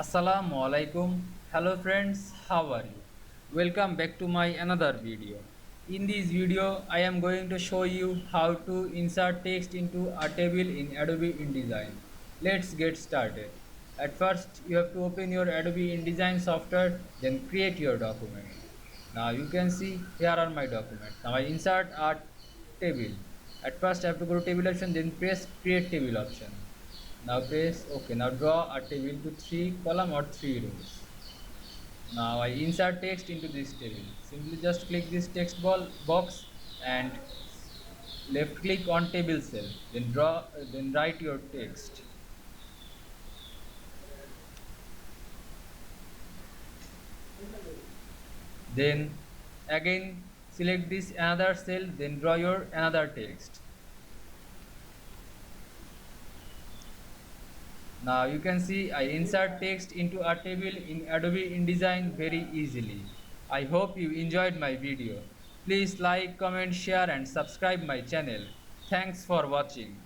Assalamu Walaikum. Hello friends, how are you? Welcome back to my another video. In this video, I am going to show you how to insert text into a table in Adobe InDesign. Let's get started. At first, you have to open your Adobe InDesign software, then create your document. Now you can see here are my documents. Now I insert a table. At first, I have to go to table option, then press create table option. Now press OK. Now draw a table to 3 column or 3 rows. Now I insert text into this table. Simply just click this text box and left click on table cell. Then write your text. Then again select this another cell. Then draw your another text. Now you can see I insert text into a table in Adobe InDesign very easily. I hope you enjoyed my video. Please like, comment, share and subscribe my channel. Thanks for watching.